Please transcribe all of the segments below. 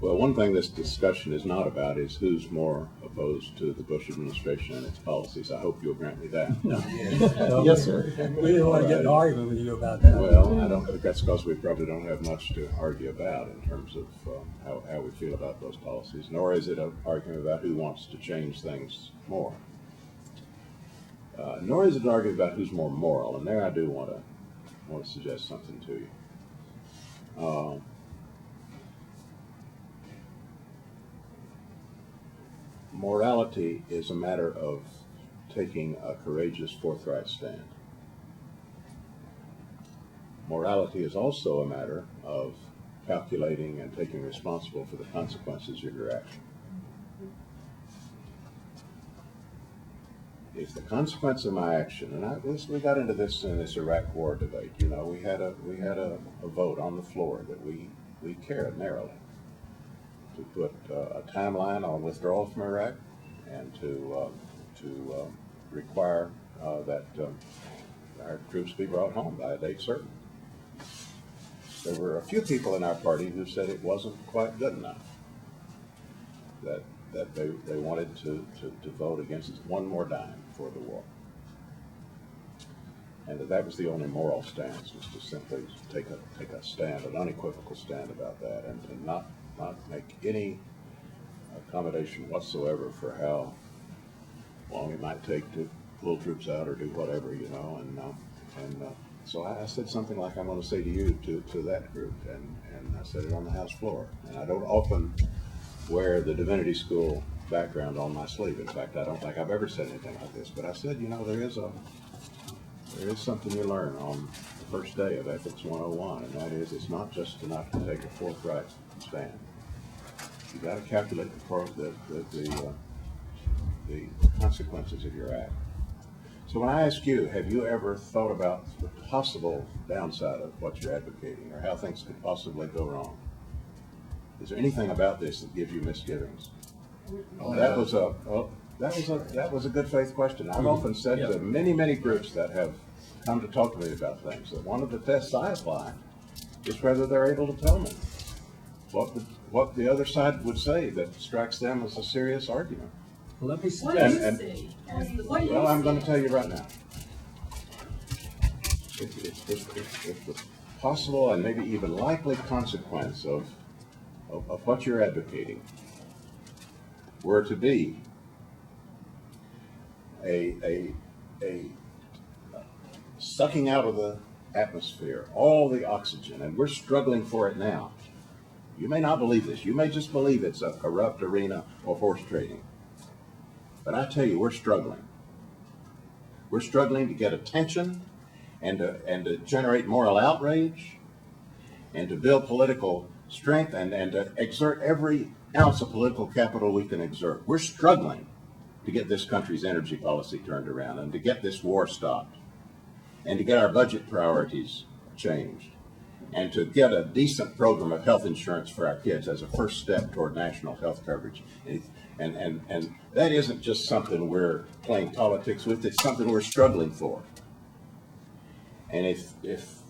Well, one thing this discussion is not about is who's more opposed to the Bush administration and its policies. I hope you'll grant me that. Yes, sir. We didn't want to get in an argument with you about that. Well, I don't think that's because we probably don't have much to argue about in terms of how we feel about those policies, nor is it an argument about who wants to change things more. Nor is it an argument about who's more moral, and there I do want to suggest something to you. Morality is a matter of taking a courageous, forthright stand. Morality is also a matter of calculating and taking responsible for the consequences of your action. If the consequence of my action, and we got into this in this Iraq War debate, you know, we had a vote on the floor that we carried narrowly to put a timeline on withdrawal from Iraq and to require that our troops be brought home by a date certain. There were a few people in our party who said it wasn't quite good enough, that they wanted to vote against one more dime for the war. And that was the only moral stance, was to simply take a stand, an unequivocal stand about that, and to not make any accommodation whatsoever for how long it might take to pull troops out or do whatever, you know. And so I said something like I'm going to say to you, to that group, and I said it on the House floor. And I don't often wear the divinity school background on my sleeve. In fact, I don't think I've ever said anything like this. But I said, you know, there is something you learn on the first day of Ethics 101, and that is it's not just enough to take a forthright stand. You got to calculate the consequences of your act. So when I ask you, have you ever thought about the possible downside of what you're advocating, or how things could possibly go wrong? Is there anything about this that gives you misgivings? That was a good faith question. I've often said to many groups that have come to talk to me about things that one of the tests I apply is whether they're able to tell me what the other side would say that strikes them as a serious argument. Well, let me What do you suggest. see? Well, I'm going to tell you right now. If the possible and maybe even likely consequence of what you're advocating were to be a sucking out of the atmosphere all the oxygen, and we're struggling for it now. You may not believe this. You may just believe it's a corrupt arena of horse trading. But I tell you, we're struggling. We're struggling to get attention and to generate moral outrage and to build political strength and to exert every ounce of political capital we can exert. We're struggling to get this country's energy policy turned around and to get this war stopped and to get our budget priorities changed and to get a decent program of health insurance for our kids as a first step toward national health coverage. And that isn't just something we're playing politics with, it's something we're struggling for. And if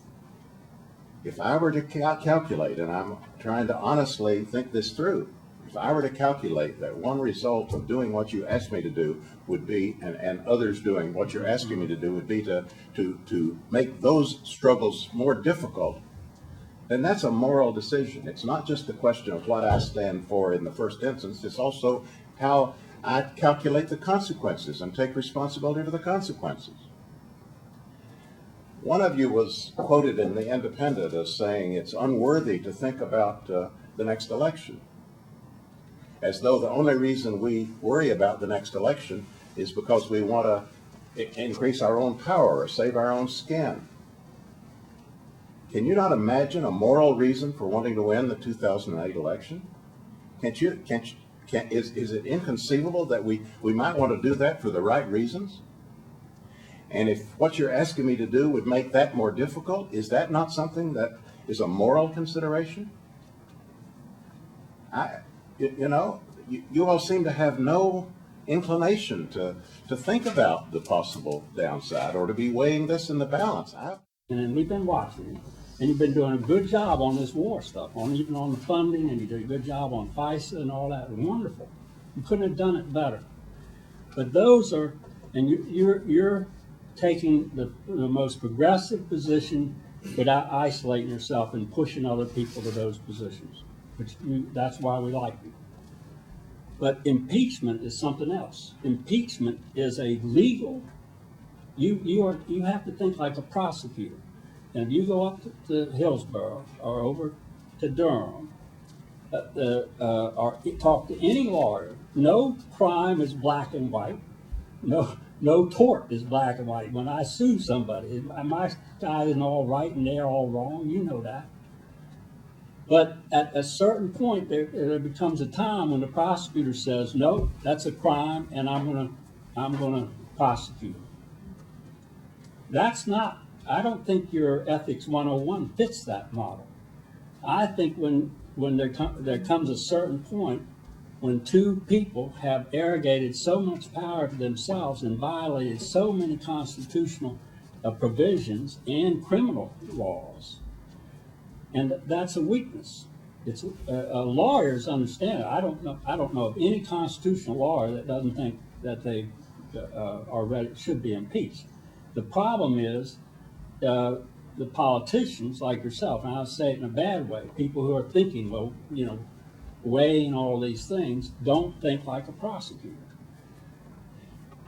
I were to calculate, and I'm trying to honestly think this through, if I were to calculate that one result of doing what you asked me to do would be, and others doing what you're asking me to do would be to make those struggles more difficult, then that's a moral decision. It's not just a question of what I stand for in the first instance, it's also how I calculate the consequences and take responsibility for the consequences. One of you was quoted in The Independent as saying it's unworthy to think about the next election, as though the only reason we worry about the next election is because we want to increase our own power or save our own skin. Can you not imagine a moral reason for wanting to win the 2008 election? Is it inconceivable that we might want to do that for the right reasons? And if what you're asking me to do would make that more difficult, is that not something that is a moral consideration? You all seem to have no inclination to think about the possible downside or to be weighing this in the balance. And we've been watching. And you've been doing a good job on this war stuff, even on the funding, and you did a good job on FISA and all that. Wonderful. You couldn't have done it better. But those are, and you're taking the most progressive position without isolating yourself and pushing other people to those positions, that's why we like you. But impeachment is something else. Impeachment is a legal, you have to think like a prosecutor. And if you go up to Hillsborough or over to Durham, or talk to any lawyer, no crime is black and white. No tort is black and white. When I sue somebody, my side isn't all right and they're all wrong. You know that. But at a certain point, there becomes a time when the prosecutor says, "No, that's a crime, and I'm gonna prosecute." That's not. I don't think your Ethics 101 fits that model. I think when there comes a certain point when two people have arrogated so much power to themselves and violated so many constitutional provisions and criminal laws, and that's a weakness. It's lawyers understand it. I don't know of any constitutional lawyer that doesn't think that they should be impeached. The problem is the politicians like yourself, and I'll say it in a bad way, people who are thinking, well, weighing all these things, don't think like a prosecutor.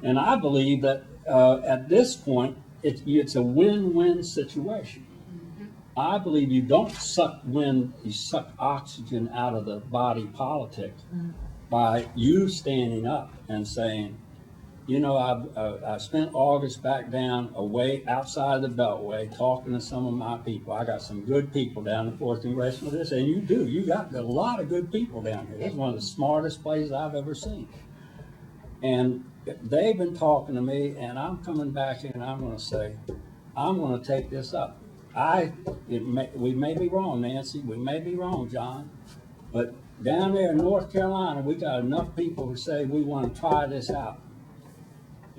And I believe that at this point, it's a win-win situation. I believe you don't suck oxygen out of the body politic by you standing up and saying, I spent August back down away outside the Beltway talking to some of my people. I got some good people down in the 4th Congressional District, and you do. You got a lot of good people down here. It's one of the smartest places I've ever seen. And they've been talking to me, and I'm coming back here and I'm going to say, I'm going to take this up. We may be wrong, Nancy. We may be wrong, John. But down there in North Carolina, we got enough people who say we want to try this out.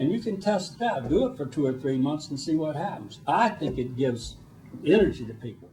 And you can test it out. Do it for 2 or 3 months and see what happens. I think it gives energy to people.